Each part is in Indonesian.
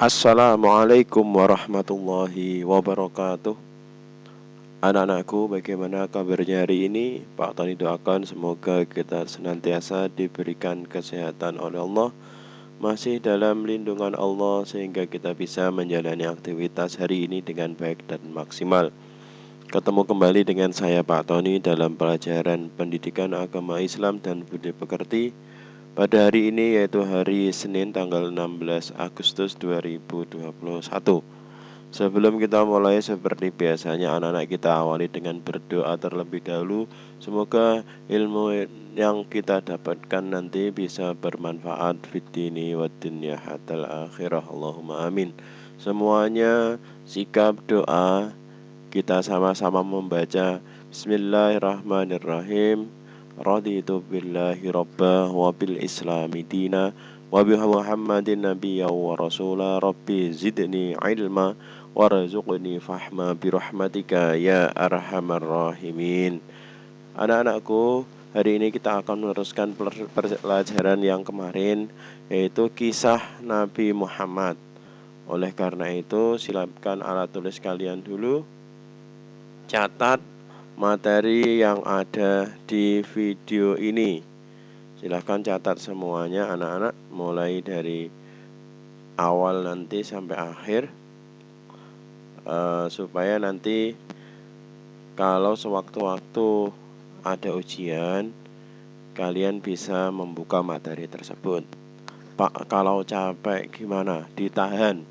Assalamualaikum warahmatullahi wabarakatuh. Anak-anakku, bagaimana kabarnya hari ini? Pak Tony doakan semoga kita senantiasa diberikan kesehatan oleh Allah, masih dalam lindungan Allah, sehingga kita bisa menjalani aktivitas hari ini dengan baik dan maksimal. Ketemu kembali dengan saya Pak Tony dalam pelajaran pendidikan agama Islam dan budi pekerti pada hari ini, yaitu hari Senin tanggal 16 Agustus 2021. Sebelum kita mulai, seperti biasanya anak-anak kita awali dengan berdoa terlebih dahulu. Semoga ilmu yang kita dapatkan nanti bisa bermanfaat fiddini wa dunya hatta akhirah. Allahumma amin. Semuanya sikap doa, kita sama-sama membaca Bismillahirrahmanirrahim. Raditu billahi rabba wa bil islami dina wa bi Muhammadin nabiyya wa rasula. Rabbi zidni ilma warzuqni fahma birahmatika ya arhamar rahimin. Anak-anakku, hari ini kita akan meneruskan pelajaran yang kemarin, yaitu kisah Nabi Muhammad. Oleh karena itu, silakan alat tulis kalian dulu, catat materi yang ada di video ini. Silahkan catat semuanya anak-anak, mulai dari awal nanti sampai akhir, supaya nanti kalau sewaktu-waktu ada ujian, kalian bisa membuka materi tersebut. Pak, kalau capek gimana? Ditahan.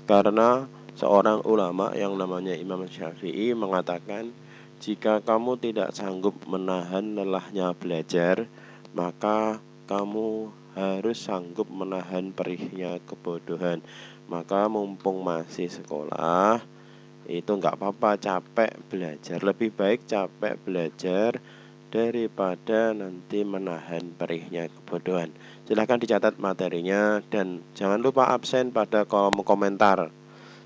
Karena seorang ulama yang namanya Imam Syafi'i mengatakan, jika kamu tidak sanggup menahan lelahnya belajar, maka kamu harus sanggup menahan perihnya kebodohan. Maka mumpung masih sekolah, itu nggak apa-apa capek belajar. Lebih baik capek belajar daripada nanti menahan perihnya kebodohan. Silahkan dicatat materinya dan jangan lupa absen pada kolom komentar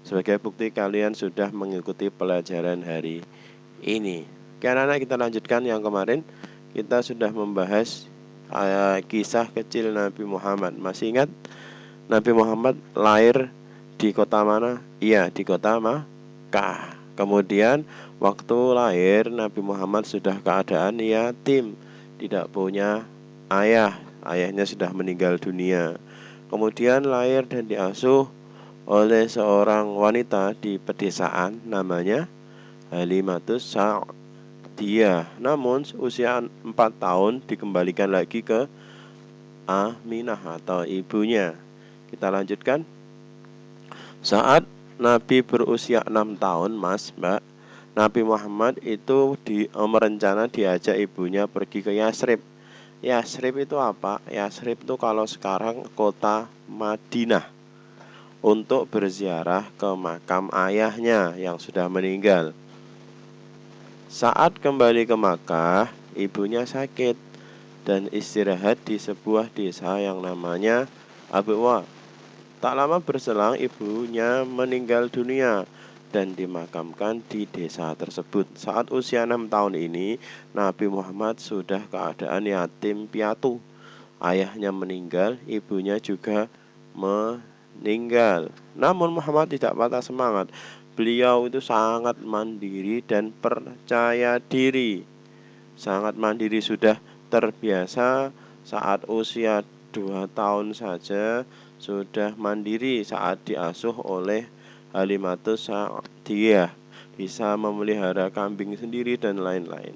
sebagai bukti kalian sudah mengikuti pelajaran hari ini. Oke anak-anak, kita lanjutkan yang kemarin. Kita sudah membahas kisah kecil Nabi Muhammad. Masih ingat Nabi Muhammad lahir di kota mana? Iya, di kota Makkah. Kemudian waktu lahir Nabi Muhammad sudah keadaan yatim, tidak punya ayah. Ayahnya sudah meninggal dunia. Kemudian lahir dan diasuh oleh seorang wanita di pedesaan namanya Halimatus Sa'diyah. Namun usia 4 tahun dikembalikan lagi ke Aminah atau ibunya. Kita lanjutkan. Saat Nabi berusia 6 tahun, Mbak, Nabi Muhammad itu merencana diajak ibunya pergi ke Yasrib. Yasrib itu apa? Yasrib itu kalau sekarang kota Madinah, untuk berziarah ke makam ayahnya yang sudah meninggal. Saat kembali ke Makkah, ibunya sakit dan istirahat di sebuah desa yang namanya Abuwa. Tak lama berselang ibunya meninggal dunia dan dimakamkan di desa tersebut. Saat usia 6 tahun ini, Nabi Muhammad sudah keadaan yatim piatu. Ayahnya meninggal, ibunya juga meninggal. Namun Muhammad tidak patah semangat. Beliau itu sangat mandiri dan percaya diri. Sangat mandiri, sudah terbiasa saat usia 2 tahun saja sudah mandiri saat diasuh oleh Halimatus Sa'diyah, bisa memelihara kambing sendiri dan lain-lain.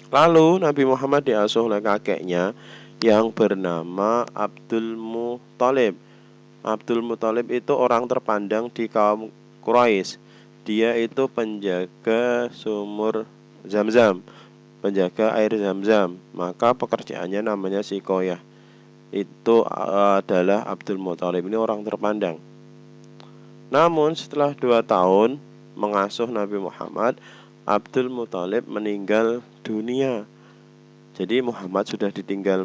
Lalu Nabi Muhammad diasuh oleh kakeknya yang bernama Abdul Muthalib. Abdul Muthalib itu orang terpandang di kaum Quraisy. Dia itu penjaga sumur Zam-Zam, penjaga air Zam-Zam. Maka pekerjaannya namanya sikoyah. Itu adalah Abdul Muthalib, ini orang terpandang. Namun setelah 2 tahun mengasuh Nabi Muhammad, Abdul Muthalib meninggal dunia. Jadi Muhammad sudah ditinggal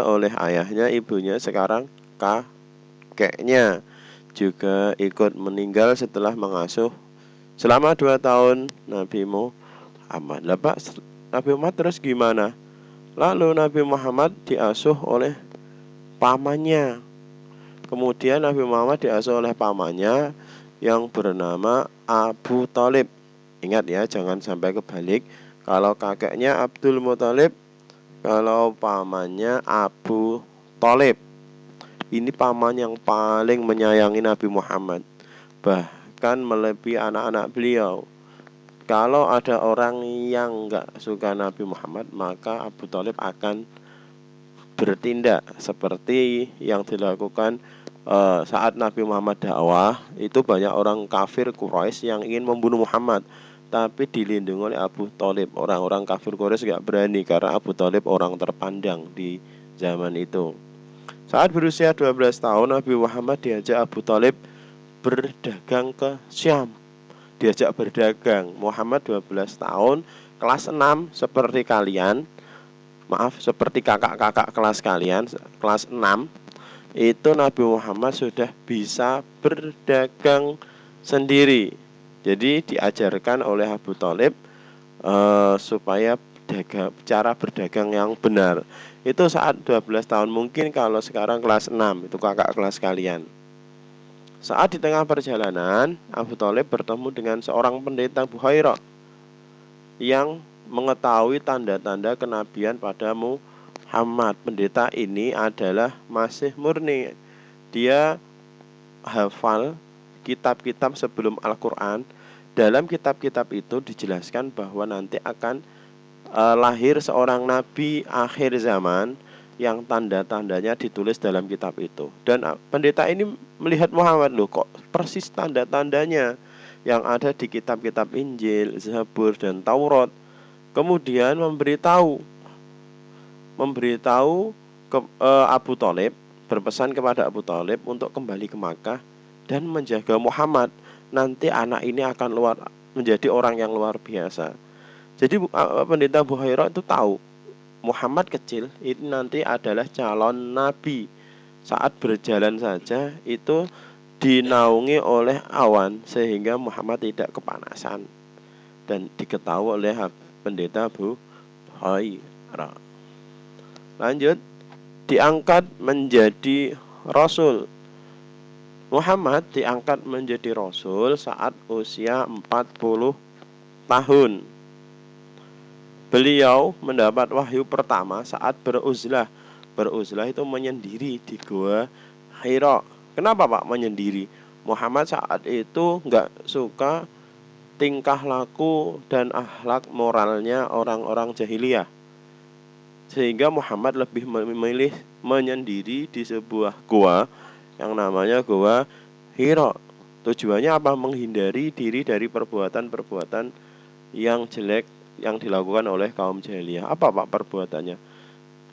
oleh ayahnya, ibunya, sekarang kakeknya juga ikut meninggal setelah mengasuh selama 2 tahun Nabi Muhammad. Lah Pak, Nabi Muhammad terus gimana? Lalu Nabi Muhammad diasuh oleh pamannya. Kemudian Nabi Muhammad diasuh oleh pamannya yang bernama Abu Thalib. Ingat ya, jangan sampai kebalik. Kalau kakeknya Abdul Muthalib, kalau pamannya Abu Thalib. Ini paman yang paling menyayangi Nabi Muhammad, bahkan melebihi anak-anak beliau. Kalau ada orang yang nggak suka Nabi Muhammad, maka Abu Thalib akan bertindak seperti yang dilakukan saat Nabi Muhammad dakwah. Itu banyak orang kafir Quraisy yang ingin membunuh Muhammad, tapi dilindungi oleh Abu Thalib. Orang-orang kafir Quraisy gak berani karena Abu Thalib orang terpandang di zaman itu. Saat berusia 12 tahun Nabi Muhammad diajak Abu Thalib berdagang ke Syam. Diajak berdagang. Muhammad 12 tahun, kelas 6 seperti kalian. Maaf, seperti kakak-kakak kelas kalian, kelas 6. Itu Nabi Muhammad sudah bisa berdagang sendiri. Jadi diajarkan oleh Abu Thalib supaya cara berdagang yang benar. Itu saat 12 tahun. Mungkin kalau sekarang kelas 6, itu kakak kelas kalian. Saat di tengah perjalanan, Abu Thalib bertemu dengan seorang pendeta Buhairah yang mengetahui tanda-tanda kenabian pada Muhammad. Pendeta ini adalah masih murni. Dia hafal kitab-kitab sebelum Al-Quran. Dalam kitab-kitab itu dijelaskan bahwa nanti akan lahir seorang nabi akhir zaman yang tanda-tandanya ditulis dalam kitab itu. Dan pendeta ini melihat Muhammad, loh kok persis tanda-tandanya yang ada di kitab-kitab Injil, Zabur, dan Taurat. Kemudian memberitahu ke Abu Thalib, berpesan kepada Abu Thalib untuk kembali ke Makkah dan menjaga Muhammad. Nanti anak ini akan menjadi orang yang luar biasa. Jadi pendeta Buhairah itu tahu Muhammad kecil ini nanti adalah calon nabi. Saat berjalan saja itu dinaungi oleh awan sehingga Muhammad tidak kepanasan, dan diketahui oleh pendeta Buhairah. Lanjut, diangkat menjadi rasul. Muhammad diangkat menjadi rasul saat usia 40 tahun. Beliau mendapat wahyu pertama saat beruzlah. Beruzlah itu menyendiri di Gua Hira. Kenapa Pak menyendiri? Muhammad saat itu nggak suka tingkah laku dan akhlak moralnya orang-orang jahiliyah, sehingga Muhammad lebih memilih menyendiri di sebuah gua yang namanya Gua Hira. Tujuannya apa? Menghindari diri dari perbuatan-perbuatan yang jelek yang dilakukan oleh kaum jahiliyah. Apa Pak perbuatannya?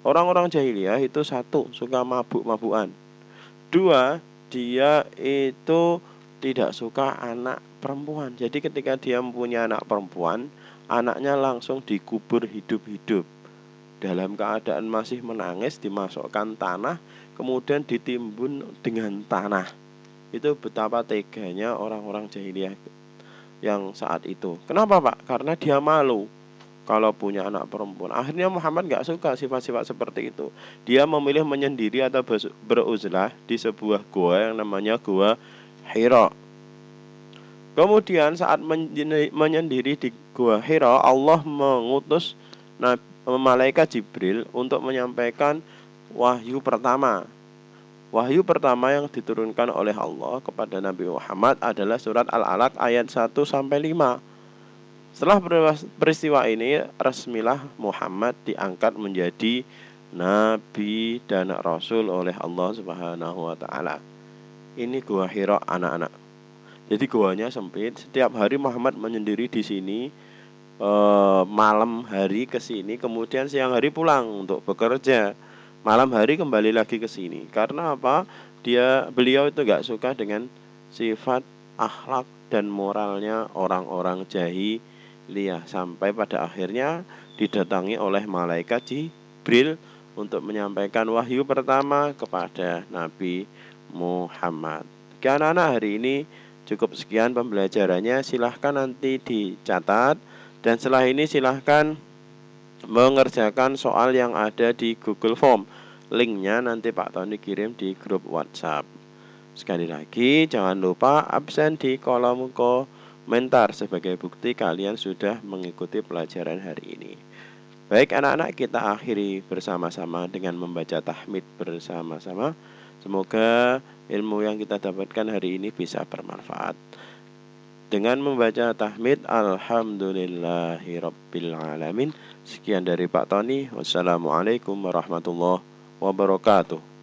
Orang-orang jahiliyah itu satu, suka mabuk-mabukan. Dua, dia itu tidak suka anak perempuan. Jadi ketika dia mempunyai anak perempuan, anaknya langsung dikubur hidup-hidup. Dalam keadaan masih menangis, dimasukkan tanah, kemudian ditimbun dengan tanah. Itu betapa teganya orang-orang jahiliyah yang saat itu. Kenapa Pak? Karena dia malu kalau punya anak perempuan. Akhirnya Muhammad gak suka sifat-sifat seperti itu. Dia memilih menyendiri atau beruzlah di sebuah gua yang namanya Gua Hira. Kemudian saat menyendiri di Gua Hira, Allah mengutus malaikat Jibril untuk menyampaikan wahyu pertama. Wahyu pertama yang diturunkan oleh Allah kepada Nabi Muhammad adalah surat Al-Alaq ayat 1-5. Setelah peristiwa ini, resmilah Muhammad diangkat menjadi nabi dan rasul oleh Allah Subhanahu wa taala. Ini Gua Hira anak-anak. Jadi guanya sempit. Setiap hari Muhammad menyendiri di sini. Malam hari ke sini, kemudian siang hari pulang untuk bekerja. Malam hari kembali lagi ke sini. Karena apa? Beliau itu gak suka dengan sifat akhlak dan moralnya orang-orang jahiliyah, sampai pada akhirnya didatangi oleh malaikat Jibril untuk menyampaikan wahyu pertama kepada Nabi Muhammad. Anak-anak, hari ini cukup sekian pembelajarannya. Silahkan nanti dicatat, dan setelah ini silahkan mengerjakan soal yang ada di Google Form. Linknya nanti Pak Tony kirim di grup WhatsApp. Sekali lagi, jangan lupa absen di kolom komentar sebagai bukti kalian sudah mengikuti pelajaran hari ini. Baik anak-anak, kita akhiri bersama-sama dengan membaca tahmid bersama-sama. Semoga ilmu yang kita dapatkan hari ini bisa bermanfaat. Dengan membaca tahmid, alhamdulillahirabbil alamin. Sekian dari Pak Tony. Wassalamualaikum warahmatullahi wabarakatuh.